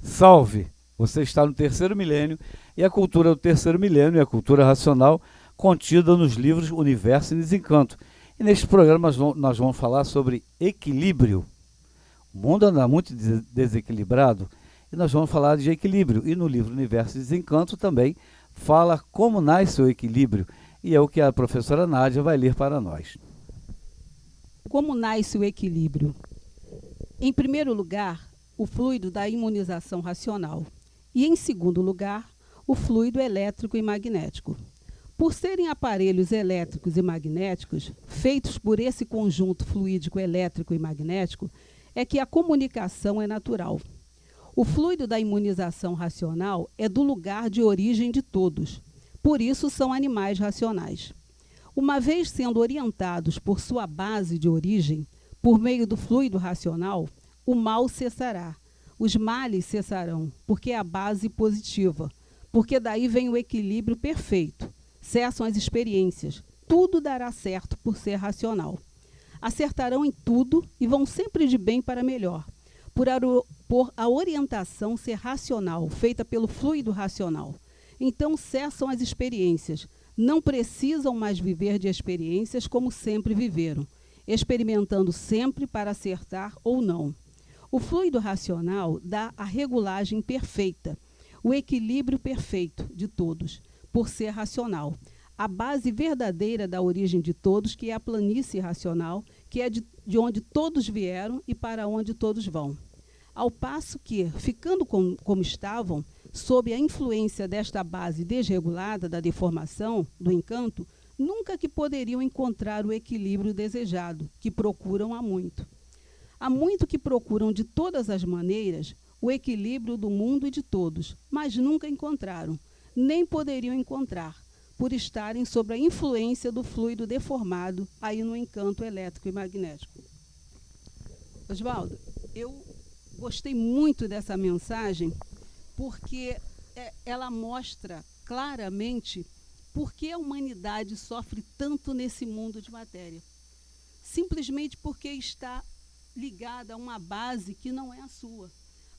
Salve! Você está no terceiro milênio e a cultura do terceiro milênio é a cultura racional contida nos livros Universo e Desencanto. E neste programa nós vamos falar sobre equilíbrio. O mundo anda muito desequilibrado e nós vamos falar de equilíbrio. E no livro Universo e Desencanto também fala como nasce o equilíbrio. E é o que a professora Nádia vai ler para nós. Como nasce o equilíbrio? Em primeiro lugar, o fluido da imunização racional. E, em segundo lugar, o fluido elétrico e magnético. Por serem aparelhos elétricos e magnéticos, feitos por esse conjunto fluídico elétrico e magnético, é que a comunicação é natural. O fluido da imunização racional é do lugar de origem de todos, por isso são animais racionais. Uma vez sendo orientados por sua base de origem, por meio do fluido racional, o mal cessará. Os males cessarão, porque é a base positiva, porque daí vem o equilíbrio perfeito. Cessam as experiências, tudo dará certo por ser racional. Acertarão em tudo e vão sempre de bem para melhor, por a orientação ser racional, feita pelo fluido racional. Então cessam as experiências, não precisam mais viver de experiências como sempre viveram, experimentando sempre para acertar ou não. O fluido racional dá a regulagem perfeita, o equilíbrio perfeito de todos, por ser racional. A base verdadeira da origem de todos, que é a planície racional, que é de onde todos vieram e para onde todos vão. Ao passo que, ficando como estavam, sob a influência desta base desregulada da deformação, do encanto, nunca que poderiam encontrar o equilíbrio desejado, que procuram há muito. Há muito que procuram de todas as maneiras o equilíbrio do mundo e de todos, mas nunca encontraram, nem poderiam encontrar, por estarem sob a influência do fluido deformado aí no encanto elétrico e magnético. Oswaldo, eu gostei muito dessa mensagem porque ela mostra claramente por que a humanidade sofre tanto nesse mundo de matéria. Simplesmente porque está ligada a uma base que não é a sua.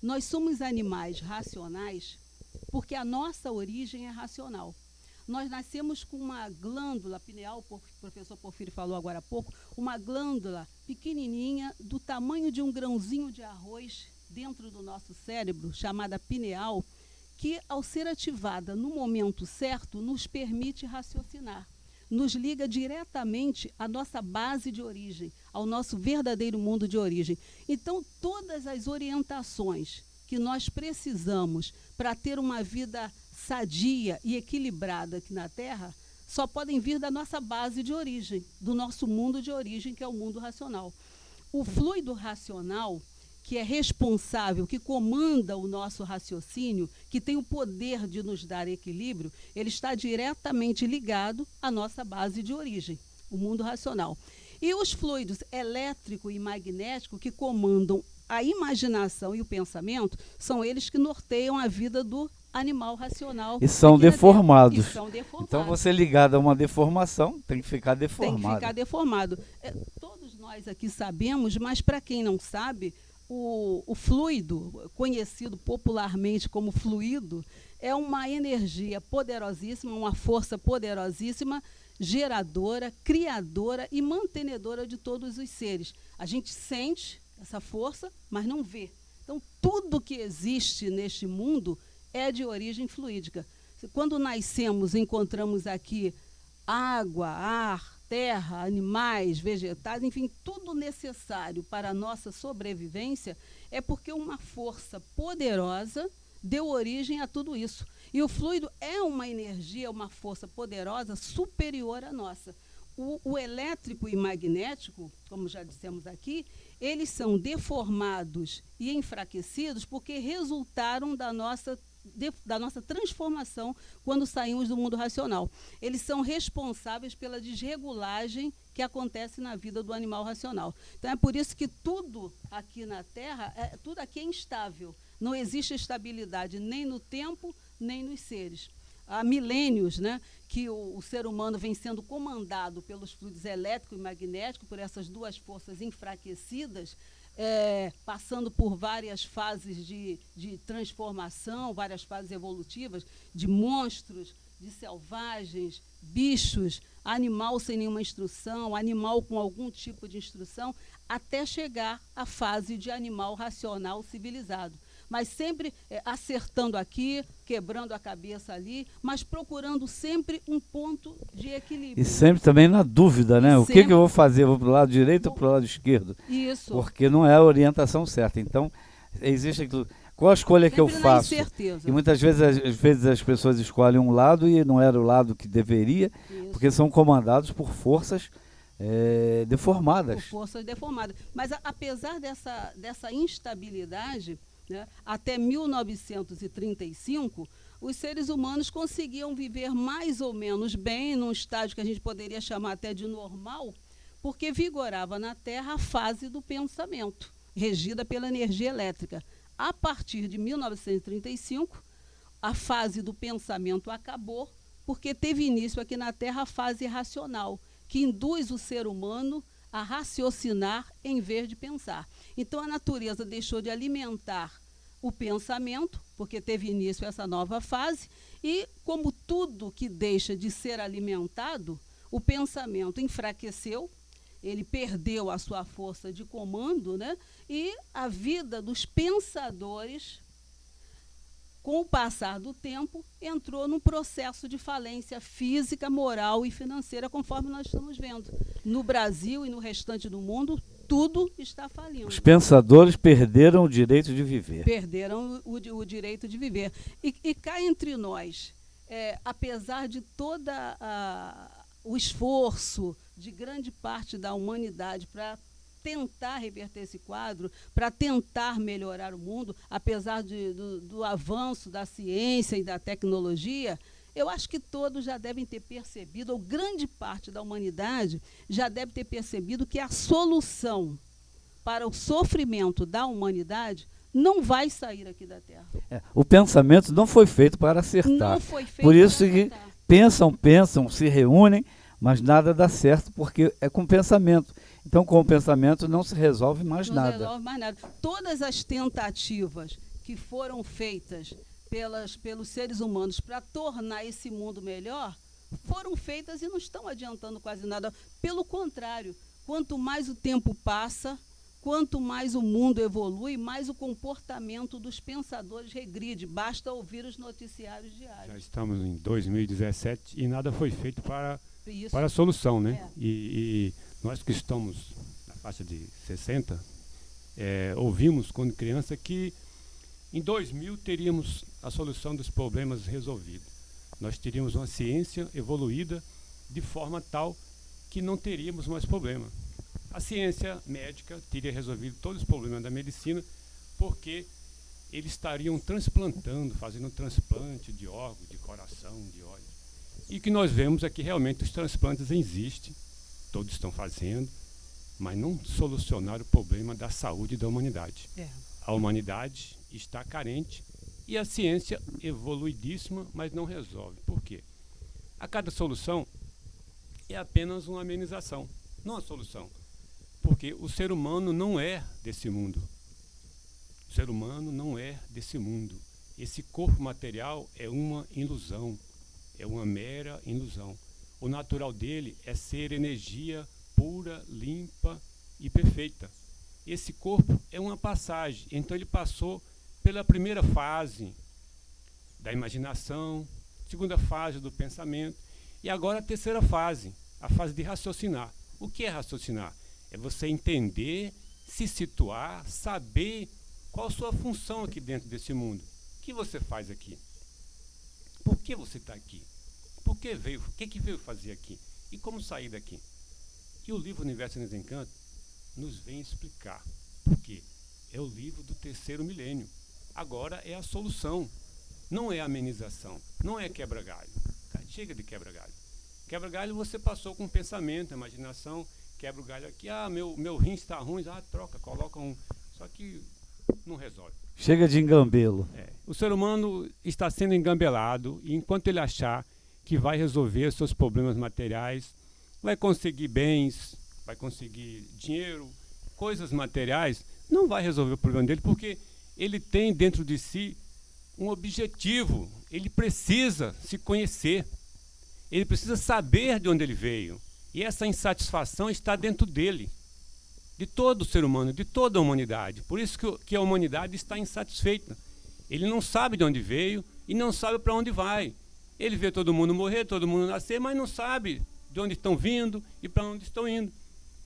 Nós somos animais racionais porque a nossa origem é racional. Nós nascemos com uma glândula pineal, o professor Porfírio falou agora há pouco, uma glândula pequenininha, do tamanho de um grãozinho de arroz dentro do nosso cérebro, chamada pineal, que, ao ser ativada no momento certo, nos permite raciocinar. Nos liga diretamente à nossa base de origem, ao nosso verdadeiro mundo de origem. Então, todas as orientações que nós precisamos para ter uma vida sadia e equilibrada aqui na Terra só podem vir da nossa base de origem, do nosso mundo de origem, que é o mundo racional. O fluido racional, que é responsável, que comanda o nosso raciocínio, que tem o poder de nos dar equilíbrio, ele está diretamente ligado à nossa base de origem, o mundo racional. E os fluidos elétrico e magnético, que comandam a imaginação e o pensamento, são eles que norteiam a vida do animal racional. E são deformados. E são deformados. Então você ligado a uma deformação tem que ficar deformado. Tem que ficar deformado. Todos nós aqui sabemos, mas para quem não sabe, o fluido, conhecido popularmente como fluido, é uma energia poderosíssima, uma força poderosíssima, geradora, criadora e mantenedora de todos os seres. A gente sente essa força, mas não vê. Então, tudo que existe neste mundo é de origem fluídica. Quando nascemos, encontramos aqui água, ar, terra, animais, vegetais, enfim, tudo necessário para a nossa sobrevivência, é porque uma força poderosa deu origem a tudo isso. E o fluido é uma energia, uma força poderosa superior à nossa. O elétrico e magnético, como já dissemos aqui, eles são deformados e enfraquecidos porque resultaram da nossa transformação quando saímos do mundo racional. Eles são responsáveis pela desregulagem que acontece na vida do animal racional. Então é por isso que tudo aqui na Terra, tudo aqui é instável. Não existe estabilidade nem no tempo, nem nos seres. Há milênios, né, que o ser humano vem sendo comandado pelos fluidos elétrico e magnético, por essas duas forças enfraquecidas, passando por várias fases de transformação, várias fases evolutivas, de monstros, de selvagens, bichos, animal sem nenhuma instrução, animal com algum tipo de instrução, até chegar à fase de animal racional civilizado. Mas sempre acertando aqui, quebrando a cabeça ali, mas procurando sempre um ponto de equilíbrio. E sempre também na dúvida, né? O que eu vou fazer? Vou para o lado direito ou para o lado esquerdo? Isso. Porque não é a orientação certa. Então, existe aquilo. Qual a escolha sempre que eu faço? Incerteza. E muitas vezes, as pessoas escolhem um lado e não era o lado que deveria, Isso. porque são comandados por forças deformadas. Por forças deformadas. Mas apesar dessa instabilidade, né, até 1935, os seres humanos conseguiam viver mais ou menos bem, num estágio que a gente poderia chamar até de normal, porque vigorava na Terra a fase do pensamento, regida pela energia elétrica. A partir de 1935, a fase do pensamento acabou, porque teve início aqui na Terra a fase racional, que induz o ser humano a raciocinar em vez de pensar. Então, a natureza deixou de alimentar o pensamento, porque teve início essa nova fase, e como tudo que deixa de ser alimentado, o pensamento enfraqueceu, ele perdeu a sua força de comando, né? E a vida dos pensadores, com o passar do tempo, entrou num processo de falência física, moral e financeira, conforme nós estamos vendo. No Brasil e no restante do mundo, tudo está falindo. Os pensadores perderam o direito de viver. Perderam o direito de viver. E cá entre nós, apesar de todo o esforço de grande parte da humanidade para tentar reverter esse quadro, para tentar melhorar o mundo, apesar do avanço da ciência e da tecnologia, eu acho que todos já devem ter percebido, ou grande parte da humanidade já deve ter percebido que a solução para o sofrimento da humanidade não vai sair aqui da Terra. O pensamento não foi feito para acertar. Não foi feito Por isso para que acertar. pensam, se reúnem, mas nada dá certo, porque é com pensamento. Então, com o pensamento não se resolve mais nada. Não resolve mais nada. Todas as tentativas que foram feitas pelos seres humanos para tornar esse mundo melhor, foram feitas e não estão adiantando quase nada. Pelo contrário, quanto mais o tempo passa, quanto mais o mundo evolui, mais o comportamento dos pensadores regride. Basta ouvir os noticiários diários. Já estamos em 2017 e nada foi feito para a solução, né? É. E nós que estamos na faixa de 60, ouvimos quando criança que em 2000 teríamos a solução dos problemas resolvida. Nós teríamos uma ciência evoluída de forma tal que não teríamos mais problema. A ciência médica teria resolvido todos os problemas da medicina, porque eles estariam transplantando, fazendo um transplante de órgão, de coração, de óleo. E o que nós vemos é que realmente os transplantes existem, todos estão fazendo, mas não solucionaram o problema da saúde da humanidade. A humanidade está carente e a ciência evoluidíssima, mas não resolve. Por quê? A cada solução é apenas uma amenização, não a solução. Porque o ser humano não é desse mundo. O ser humano não é desse mundo. Esse corpo material é uma ilusão, é uma mera ilusão. O natural dele é ser energia pura, limpa e perfeita. Esse corpo é uma passagem, então ele passou pela primeira fase da imaginação, segunda fase do pensamento, e agora a terceira fase, a fase de raciocinar. O que é raciocinar? É você entender, se situar, saber qual a sua função aqui dentro desse mundo. O que você faz aqui? Por que você está aqui? Por que veio? O que veio fazer aqui? E como sair daqui? E o livro Universo nos Encanta nos vem explicar. Por quê? É o livro do terceiro milênio. Agora é a solução. Não é a amenização. Não é quebra-galho. Chega de quebra-galho. Quebra-galho você passou com pensamento, imaginação. Quebra o galho aqui. Meu rim está ruim. Troca, coloca um. Só que não resolve. Chega de engambelo. O ser humano está sendo engambelado e enquanto ele achar que vai resolver seus problemas materiais, vai conseguir bens, vai conseguir dinheiro, coisas materiais, não vai resolver o problema dele, porque ele tem dentro de si um objetivo. Ele precisa se conhecer. Ele precisa saber de onde ele veio. E essa insatisfação está dentro dele, de todo ser humano, de toda a humanidade. Por isso que a humanidade está insatisfeita. Ele não sabe de onde veio e não sabe para onde vai. Ele vê todo mundo morrer, todo mundo nascer, mas não sabe de onde estão vindo e para onde estão indo.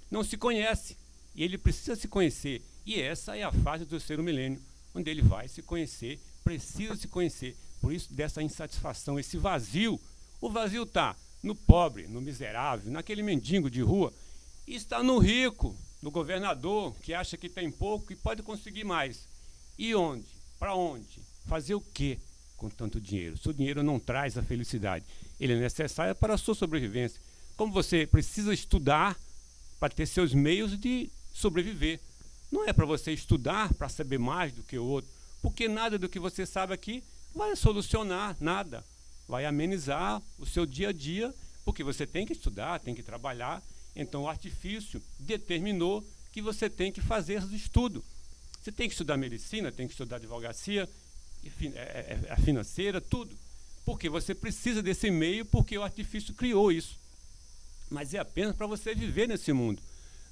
Não se conhece. E ele precisa se conhecer. E essa é a fase do terceiro milênio, onde ele vai se conhecer, precisa se conhecer. Por isso, dessa insatisfação, esse vazio. O vazio está no pobre, no miserável, naquele mendigo de rua, e está no rico, no governador, que acha que tem pouco e pode conseguir mais. E onde? Para onde? Fazer o quê com tanto dinheiro? Se o dinheiro não traz a felicidade, ele é necessário para a sua sobrevivência. Como você precisa estudar para ter seus meios de sobreviver. Não é para você estudar para saber mais do que o outro, porque nada do que você sabe aqui vai solucionar nada. Vai amenizar o seu dia a dia, porque você tem que estudar, tem que trabalhar. Então o artifício determinou que você tem que fazer esse estudo. Você tem que estudar medicina, tem que estudar advocacia, a financeira, tudo. Porque você precisa desse meio, porque o artifício criou isso. Mas é apenas para você viver nesse mundo.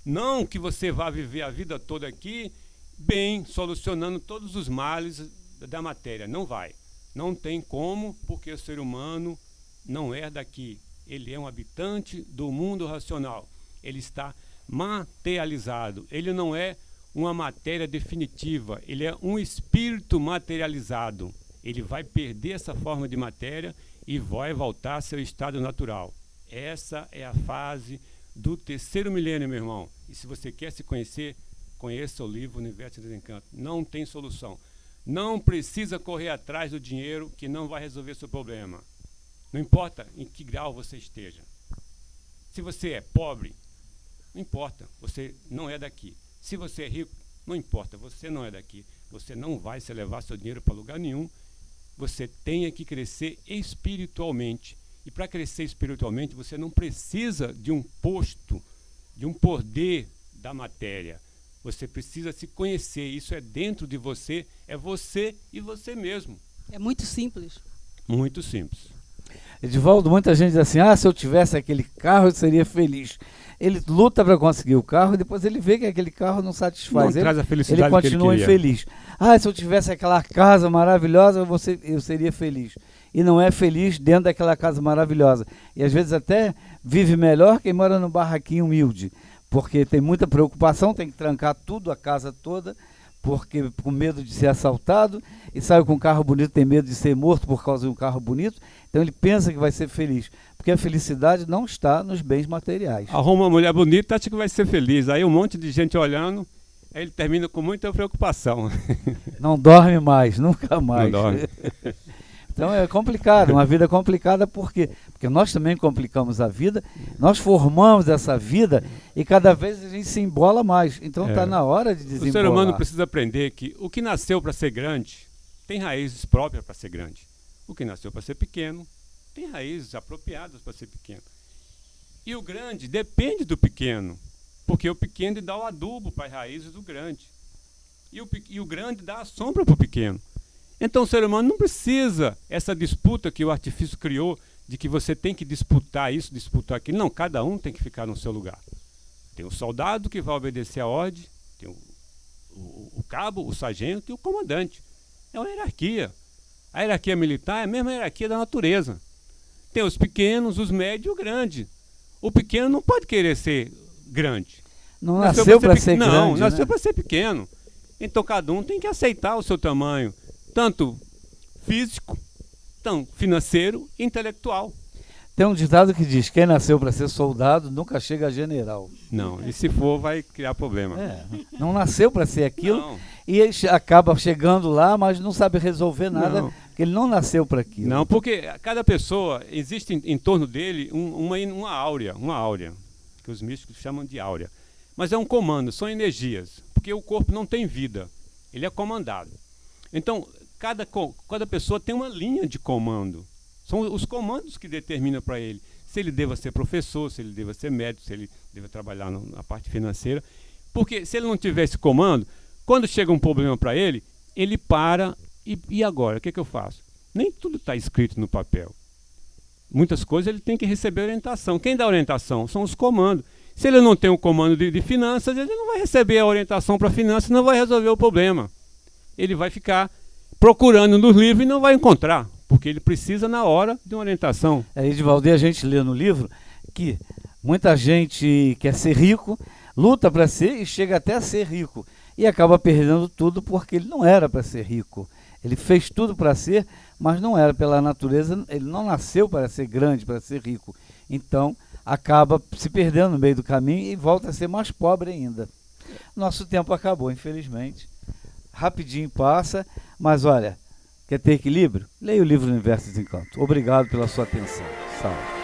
Não que você vá viver a vida toda aqui bem, solucionando todos os males da matéria. Não vai. Não tem como, porque o ser humano não é daqui. Ele é um habitante do mundo racional. Ele está materializado. Ele não é uma matéria definitiva. Ele é um espírito materializado. Ele vai perder essa forma de matéria e vai voltar ao seu estado natural. Essa é a fase do terceiro milênio, meu irmão. E se você quer se conhecer, conheça o livro Universo de Desencanto. Não tem solução. Não precisa correr atrás do dinheiro que não vai resolver seu problema. Não importa em que grau você esteja. Se você é pobre, não importa, você não é daqui. Se você é rico, não importa, você não é daqui. Você não vai se levar seu dinheiro para lugar nenhum. Você tem que crescer espiritualmente. E para crescer espiritualmente, você não precisa de um posto, de um poder da matéria. Você precisa se conhecer. Isso é dentro de você, é você e você mesmo. É muito simples. Muito simples. Edivaldo, muita gente diz assim, se eu tivesse aquele carro eu seria feliz. Ele luta para conseguir o carro e depois ele vê que aquele carro não satisfaz. Não traz a felicidade ele continua que ele queria. infeliz. Se eu tivesse aquela casa maravilhosa eu seria feliz. E não é feliz dentro daquela casa maravilhosa. E às vezes até vive melhor quem mora num barraquinho humilde. Porque tem muita preocupação, tem que trancar tudo, a casa toda, porque com medo de ser assaltado, e sai com um carro bonito, tem medo de ser morto por causa de um carro bonito, então ele pensa que vai ser feliz, porque a felicidade não está nos bens materiais. Arruma uma mulher bonita, acha que vai ser feliz, aí um monte de gente olhando, aí ele termina com muita preocupação. Não dorme mais, nunca mais. Não dorme. Então é complicado, uma vida complicada, por quê? Porque nós também complicamos a vida, nós formamos essa vida e cada vez a gente se embola mais. Então está na hora de desembolar. O ser humano precisa aprender que o que nasceu para ser grande tem raízes próprias para ser grande. O que nasceu para ser pequeno tem raízes apropriadas para ser pequeno. E o grande depende do pequeno, porque o pequeno dá o adubo para as raízes do grande. E o grande dá a sombra para o pequeno. Então o ser humano não precisa essa disputa que o artifício criou, de que você tem que disputar isso, disputar aquilo. Não, cada um tem que ficar no seu lugar. Tem o soldado que vai obedecer a ordem, tem o cabo, o sargento e o comandante. É uma hierarquia. A hierarquia militar é a mesma hierarquia da natureza. Tem os pequenos, os médios e o grande. O pequeno não pode querer ser grande. Não nasceu para ser grande. Não, nasceu para ser pequeno. Então cada um tem que aceitar o seu tamanho, tanto físico, tanto financeiro e intelectual. Tem um ditado que diz, quem nasceu para ser soldado nunca chega a general. Não, e se for vai criar problema. Não nasceu para ser aquilo, Não. e ele acaba chegando lá, mas não sabe resolver nada, porque ele não nasceu para aquilo. Não, porque cada pessoa, existe em torno dele uma áurea, que os místicos chamam de áurea. Mas é um comando, são energias, porque o corpo não tem vida, ele é comandado. Então, cada pessoa tem uma linha de comando. São os comandos que determinam para ele se ele deva ser professor, se ele deva ser médico, se ele deva trabalhar na parte financeira. Porque se ele não tiver esse comando, Quando chega um problema para ele, ele para e agora? O que eu faço? Nem tudo está escrito no papel. Muitas coisas ele tem que receber orientação. Quem dá orientação? São os comandos. Se ele não tem um comando de finanças, ele não vai receber a orientação para finanças, não vai resolver o problema. Ele vai ficar procurando nos livros e não vai encontrar, porque ele precisa na hora de uma orientação. Edivaldo, a gente lê no livro que muita gente quer ser rico, luta para ser e chega até a ser rico. E acaba perdendo tudo porque ele não era para ser rico. Ele fez tudo para ser, mas não era pela natureza, ele não nasceu para ser grande, para ser rico. Então, acaba se perdendo no meio do caminho e volta a ser mais pobre ainda. Nosso tempo acabou, infelizmente. Rapidinho passa, mas olha, quer ter equilíbrio? Leia o livro Universo e Desencanto. Obrigado pela sua atenção. Salve.